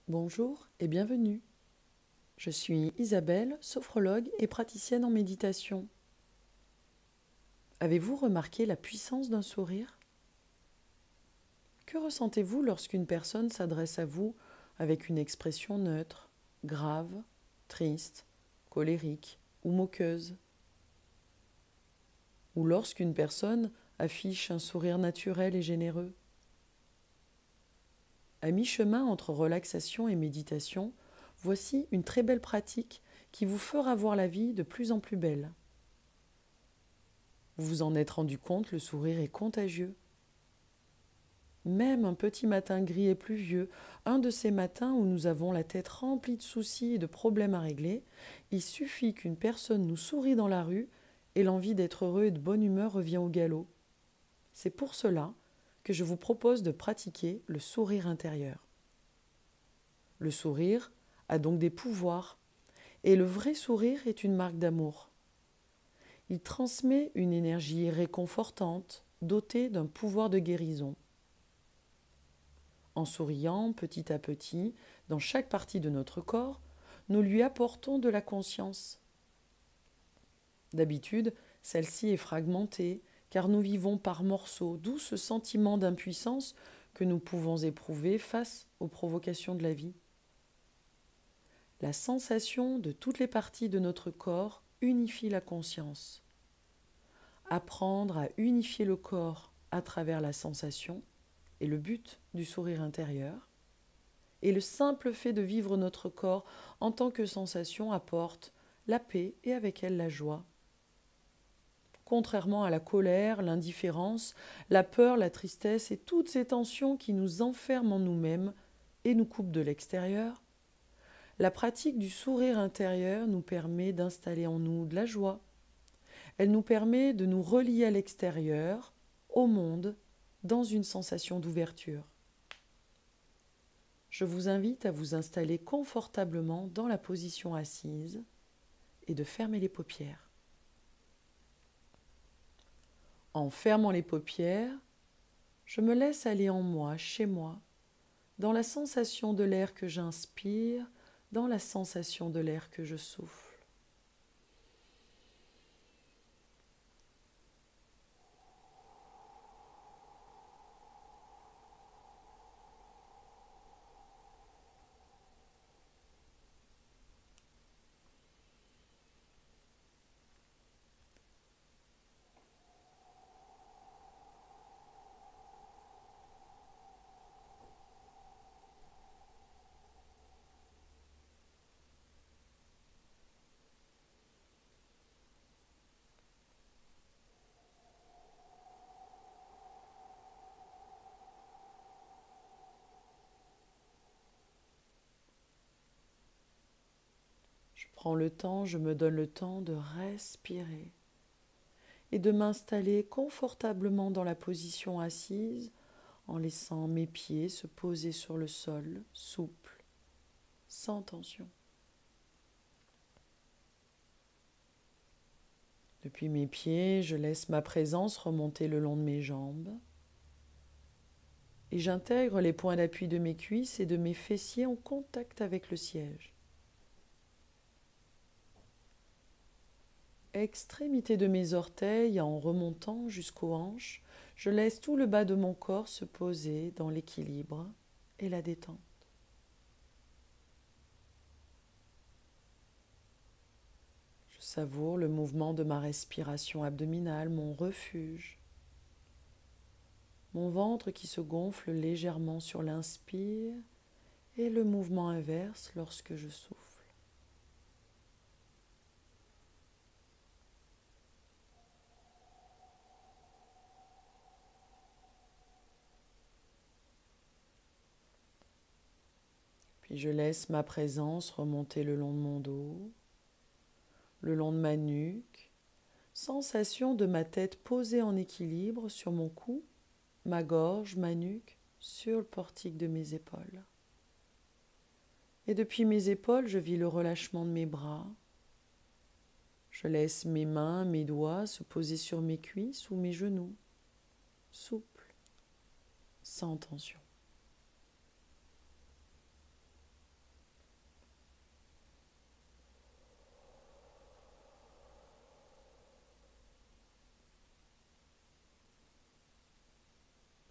Bonjour et bienvenue. Je suis Isabelle, sophrologue et praticienne en méditation. Avez-vous remarqué la puissance d'un sourire? Que ressentez-vous lorsqu'une personne s'adresse à vous avec une expression neutre, grave, triste, colérique ou moqueuse? Ou lorsqu'une personne affiche un sourire naturel et généreux? À mi-chemin entre relaxation et méditation, voici une très belle pratique qui vous fera voir la vie de plus en plus belle. Vous vous en êtes rendu compte, le sourire est contagieux. Même un petit matin gris et pluvieux, un de ces matins où nous avons la tête remplie de soucis et de problèmes à régler, il suffit qu'une personne nous sourie dans la rue et l'envie d'être heureux et de bonne humeur revient au galop. C'est pour cela que je vous propose de pratiquer le sourire intérieur. Le sourire a donc des pouvoirs, et le vrai sourire est une marque d'amour. Il transmet une énergie réconfortante, dotée d'un pouvoir de guérison. En souriant petit à petit, dans chaque partie de notre corps, nous lui apportons de la conscience. D'habitude, celle-ci est fragmentée, car nous vivons par morceaux, d'où ce sentiment d'impuissance que nous pouvons éprouver face aux provocations de la vie. La sensation de toutes les parties de notre corps unifie la conscience. Apprendre à unifier le corps à travers la sensation est le but du sourire intérieur. Et le simple fait de vivre notre corps en tant que sensation apporte la paix et avec elle la joie. Contrairement à la colère, l'indifférence, la peur, la tristesse et toutes ces tensions qui nous enferment en nous-mêmes et nous coupent de l'extérieur, la pratique du sourire intérieur nous permet d'installer en nous de la joie. Elle nous permet de nous relier à l'extérieur, au monde, dans une sensation d'ouverture. Je vous invite à vous installer confortablement dans la position assise et de fermer les paupières. En fermant les paupières, je me laisse aller en moi, chez moi, dans la sensation de l'air que j'inspire, dans la sensation de l'air que je souffle. Je prends le temps, je me donne le temps de respirer et de m'installer confortablement dans la position assise en laissant mes pieds se poser sur le sol, souple, sans tension. Depuis mes pieds, je laisse ma présence remonter le long de mes jambes et j'intègre les points d'appui de mes cuisses et de mes fessiers en contact avec le siège. Extrémité de mes orteils en remontant jusqu'aux hanches, je laisse tout le bas de mon corps se poser dans l'équilibre et la détente. Je savoure le mouvement de ma respiration abdominale, mon refuge. Mon ventre qui se gonfle légèrement sur l'inspire et le mouvement inverse lorsque je souffle. Puis je laisse ma présence remonter le long de mon dos, le long de ma nuque, sensation de ma tête posée en équilibre sur mon cou, ma gorge, ma nuque, sur le portique de mes épaules. Et depuis mes épaules, je vis le relâchement de mes bras. Je laisse mes mains, mes doigts se poser sur mes cuisses ou mes genoux, souples, sans tension.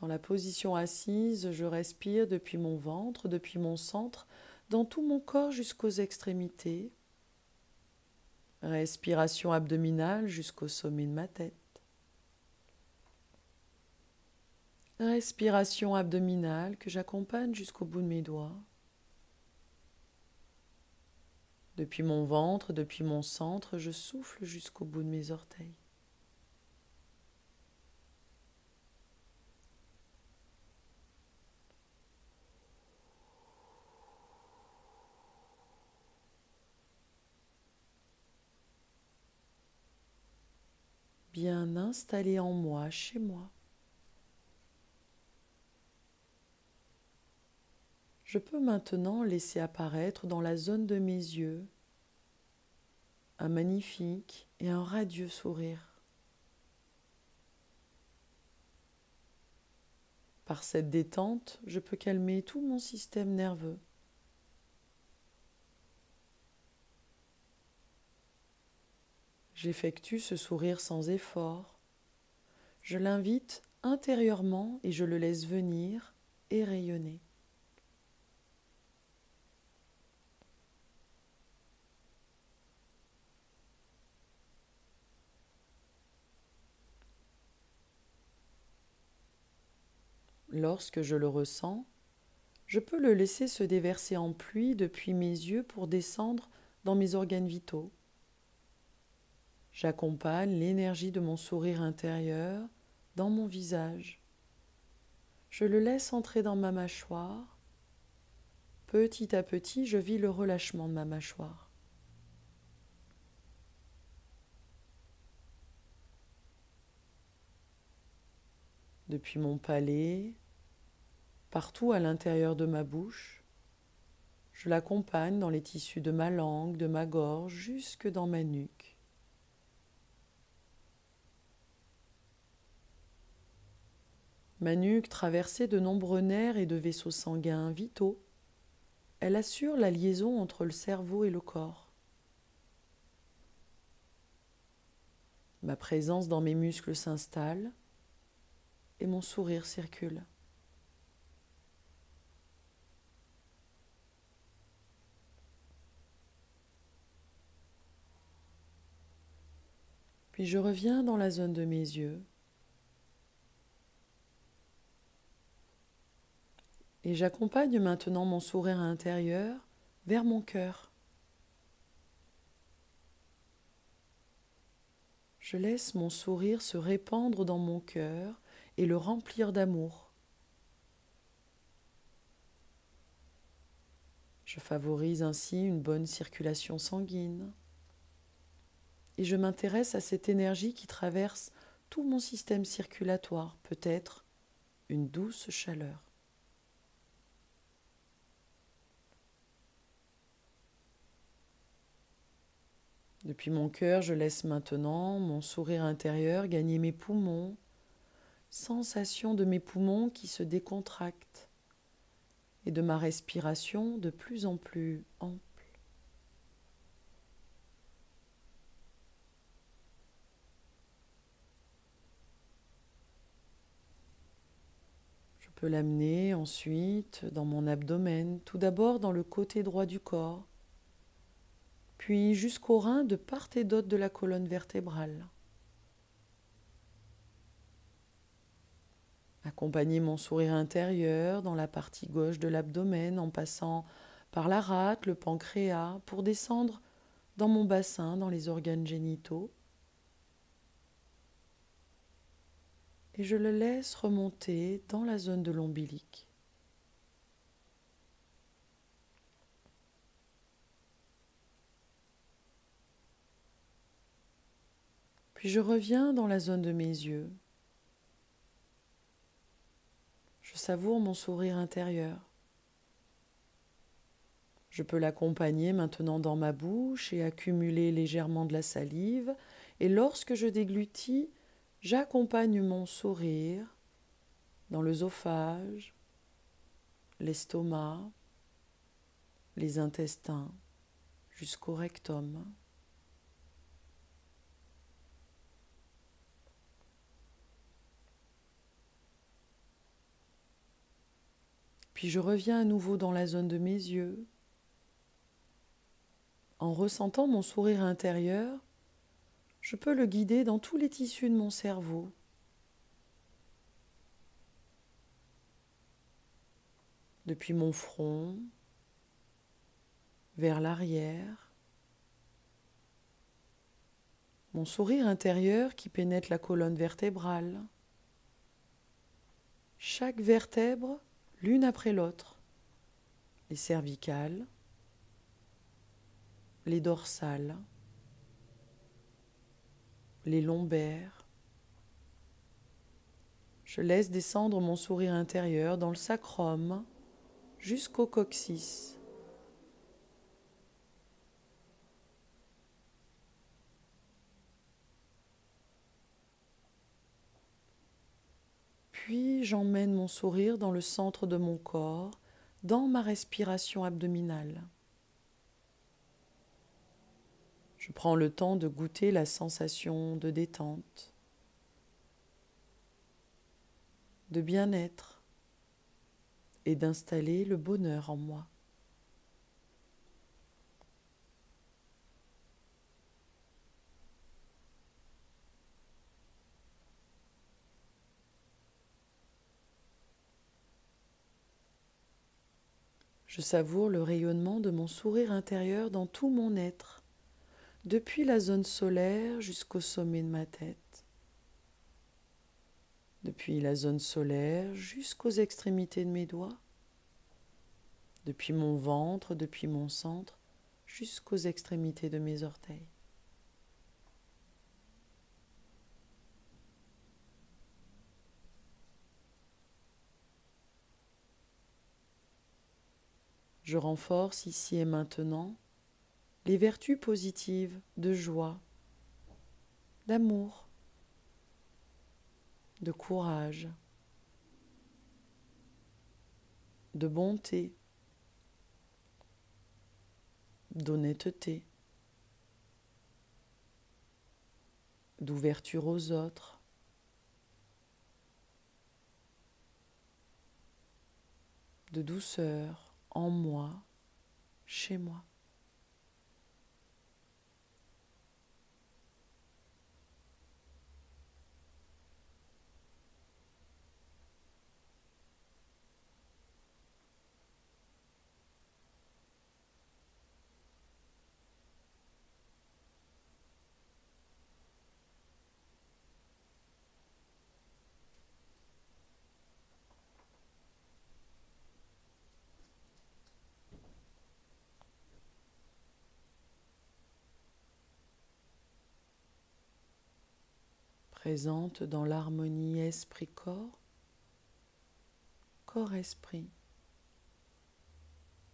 Dans la position assise, je respire depuis mon ventre, depuis mon centre, dans tout mon corps jusqu'aux extrémités. Respiration abdominale jusqu'au sommet de ma tête. Respiration abdominale que j'accompagne jusqu'au bout de mes doigts. Depuis mon ventre, depuis mon centre, je souffle jusqu'au bout de mes orteils. Bien installé en moi, chez moi. Je peux maintenant laisser apparaître dans la zone de mes yeux un magnifique et un radieux sourire. Par cette détente, je peux calmer tout mon système nerveux. J'effectue ce sourire sans effort. Je l'invite intérieurement et je le laisse venir et rayonner. Lorsque je le ressens, je peux le laisser se déverser en pluie depuis mes yeux pour descendre dans mes organes vitaux. J'accompagne l'énergie de mon sourire intérieur dans mon visage. Je le laisse entrer dans ma mâchoire. Petit à petit, je vis le relâchement de ma mâchoire. Depuis mon palais, partout à l'intérieur de ma bouche, je l'accompagne dans les tissus de ma langue, de ma gorge, jusque dans ma nuque. Ma nuque, traversée de nombreux nerfs et de vaisseaux sanguins vitaux, elle assure la liaison entre le cerveau et le corps. Ma présence dans mes muscles s'installe et mon sourire circule. Puis je reviens dans la zone de mes yeux et j'accompagne maintenant mon sourire intérieur vers mon cœur. Je laisse mon sourire se répandre dans mon cœur et le remplir d'amour. Je favorise ainsi une bonne circulation sanguine et je m'intéresse à cette énergie qui traverse tout mon système circulatoire, peut-être une douce chaleur. Depuis mon cœur, je laisse maintenant mon sourire intérieur gagner mes poumons, sensation de mes poumons qui se décontractent et de ma respiration de plus en plus ample. Je peux l'amener ensuite dans mon abdomen, tout d'abord dans le côté droit du corps, puis jusqu'aux reins de part et d'autre de la colonne vertébrale. Accompagner mon sourire intérieur dans la partie gauche de l'abdomen en passant par la rate, le pancréas, pour descendre dans mon bassin, dans les organes génitaux. Et je le laisse remonter dans la zone de l'ombilic. Puis je reviens dans la zone de mes yeux. Je savoure mon sourire intérieur. Je peux l'accompagner maintenant dans ma bouche et accumuler légèrement de la salive. Et lorsque je déglutis, j'accompagne mon sourire dans l'œsophage, l'estomac, les intestins, jusqu'au rectum. Puis je reviens à nouveau dans la zone de mes yeux. En ressentant mon sourire intérieur, je peux le guider dans tous les tissus de mon cerveau. Depuis mon front, vers l'arrière. Mon sourire intérieur qui pénètre la colonne vertébrale. Chaque vertèbre, l'une après l'autre. Les cervicales, les dorsales, les lombaires. Je laisse descendre mon sourire intérieur dans le sacrum jusqu'au coccyx. Puis j'emmène mon sourire dans le centre de mon corps, dans ma respiration abdominale. Je prends le temps de goûter la sensation de détente, de bien-être et d'installer le bonheur en moi. Je savoure le rayonnement de mon sourire intérieur dans tout mon être, depuis la zone solaire jusqu'au sommet de ma tête, depuis la zone solaire jusqu'aux extrémités de mes doigts, depuis mon ventre, depuis mon centre, jusqu'aux extrémités de mes orteils. Je renforce ici et maintenant les vertus positives de joie, d'amour, de courage, de bonté, d'honnêteté, d'ouverture aux autres, de douceur en moi, chez moi. Présente dans l'harmonie esprit-corps, corps-esprit.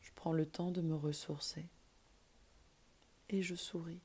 Je prends le temps de me ressourcer et je souris.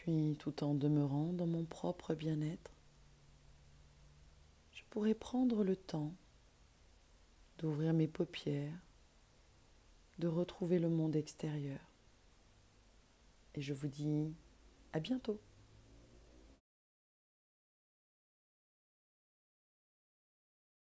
Puis, tout en demeurant dans mon propre bien-être, je pourrais prendre le temps d'ouvrir mes paupières, de retrouver le monde extérieur. Et je vous dis à bientôt.